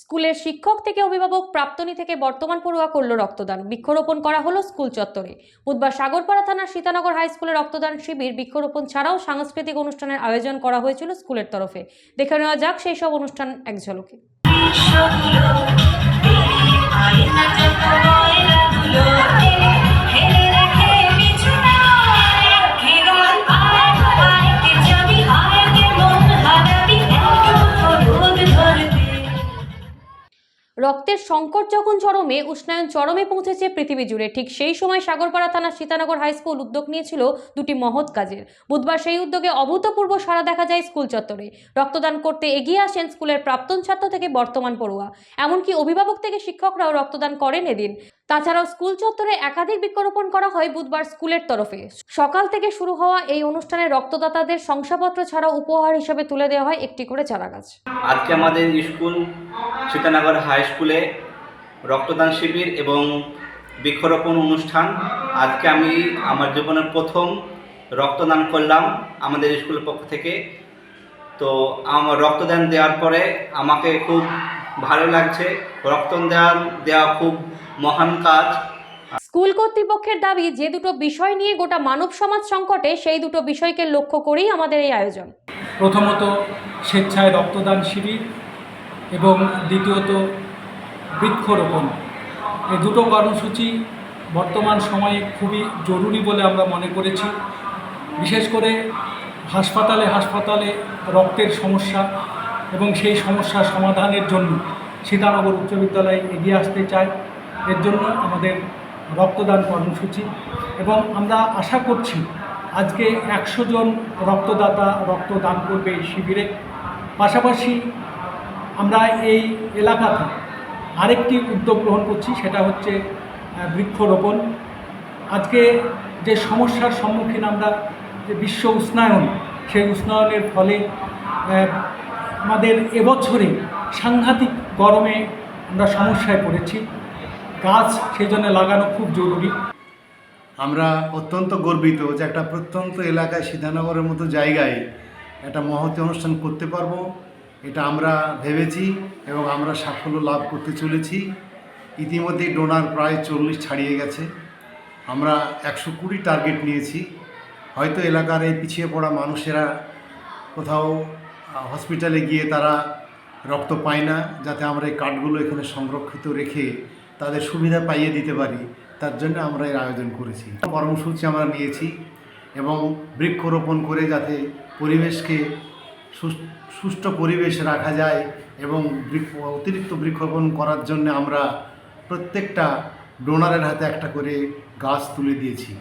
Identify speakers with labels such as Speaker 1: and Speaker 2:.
Speaker 1: স্কুলের শিক্ষক থেকে অভিভাবক, প্রাক্তনী থেকে বর্তমান পড়ুয়া করল রক্তদান। বৃক্ষরোপণ করা হলো স্কুল চত্বরে। বুধবার সাগরপাড়া থানার সীতানগর হাই স্কুলে রক্তদান শিবির, বৃক্ষরোপণ ছাড়াও সাংস্কৃতিক অনুষ্ঠানের আয়োজন করা হয়েছিল স্কুলের তরফে। দেখে নেওয়া যাক সেই সব অনুষ্ঠান এক ঝলকে। রক্তের সংকট যখন চরমে, উষ্ণায়ন চরমে পৌঁছেছে পৃথিবী জুড়ে, ঠিক সেই সময় সাগরপাড়া থানার সীতানগর হাই স্কুল উদ্যোগ নিয়েছিল দুটি মহৎ কাজের। বুধবার সেই উদ্যোগে অভূতপূর্ব সাড়া দেখা যায় স্কুল চত্বরে। রক্তদান করতে এগিয়ে আসেন স্কুলের প্রাক্তন ছাত্র থেকে বর্তমান পড়ুয়া, এমনকি অভিভাবক থেকে শিক্ষকরাও রক্তদান করেন এদিন। তাছাড়াও স্কুল চত্বরে একাধিক বৃক্ষরোপণ করা হয় বুধবার স্কুলের তরফে। সকাল থেকে শুরু হওয়া এই অনুষ্ঠানে রক্তদাতাদের শংসাপত্র ছাড়াও উপহার হিসেবে তুলে দেওয়া হয় একটি করে চারাগাছ।
Speaker 2: আজকে আমাদের স্কুল সীতানগর হাই স্কুলে রক্তদান শিবির এবং বৃক্ষরোপণ অনুষ্ঠান। আজকে আমি আমার জীবনের প্রথম রক্তদান করলাম আমাদের স্কুলের পক্ষ থেকে। তো আমার রক্তদান দেওয়ার পরে আমাকে খুব ভালো লাগছে। রক্তদান দেওয়া খুব মহান কাজ।
Speaker 1: স্কুল কর্তৃপক্ষের দাবি, যে দুটো বিষয় নিয়ে গোটা মানব সমাজ সংকটে, সেই দুটো বিষয়কে লক্ষ্য করেই আমাদের এই আয়োজন।
Speaker 3: প্রথমত স্বেচ্ছায় রক্তদান শিবির এবং দ্বিতীয়ত বৃক্ষরোপণ। এই দুটো কর্মসূচি বর্তমান সময়ে খুবই জরুরি বলে আমরা মনে করেছি। বিশেষ করে হাসপাতালে রক্তের সমস্যা এবং সেই সমস্যা সমাধানের জন্য সীতানগর উচ্চ বিদ্যালয় এগিয়ে আসতে চায়। এর জন্য আমাদের রক্তদান কর্মসূচি, এবং আমরা আশা করছি আজকে 100 জন রক্তদাতা রক্তদান করবে এই শিবিরে। পাশাপাশি আমরা এই এলাকাতে আরেকটি উদ্যোগ গ্রহণ করছি, সেটা হচ্ছে বৃক্ষরোপণ। আজকে যে সমস্যার সম্মুখীন আমরা, যে বিশ্ব উষ্ণায়ন, সেই উষ্ণায়নের ফলে আমাদের এবছরে সাংঘাতিক গরমে আমরা সমস্যায় পড়েছি। গাছ সেই জন্য লাগানো খুব জরুরি।
Speaker 4: আমরা অত্যন্ত গর্বিত যে একটা প্রত্যন্ত এলাকায় সীতানগরের মতো জায়গায় একটা মহতী অনুষ্ঠান করতে পারবো। এটা আমরা ভেবেছি এবং আমরা সাফল্য লাভ করতে চলেছি। ইতিমধ্যে ডোনার প্রায় 40 ছাড়িয়ে গেছে। আমরা 120 টার্গেট নিয়েছি। হয়তো এলাকার এই পিছিয়ে পড়া মানুষেরা কোথাও হসপিটালে গিয়ে তারা রক্ত পায় না, যাতে আমরা এই কার্ডগুলো এখানে সংরক্ষিত রেখে তাদের সুবিধা পাইয়ে দিতে পারি, তার জন্য আমরা এর আয়োজন করেছি। কর্মসূচি আমরা নিয়েছি এবং বৃক্ষরোপণ করে যাতে পরিবেশকে সুষ্ঠু পরিবেশ রাখা যায়, এবং অতিরিক্ত বৃক্ষরোপণ করার জন্য আমরা প্রত্যেকটা ডোনারের হাতে একটা করে গাছ তুলে দিয়েছি।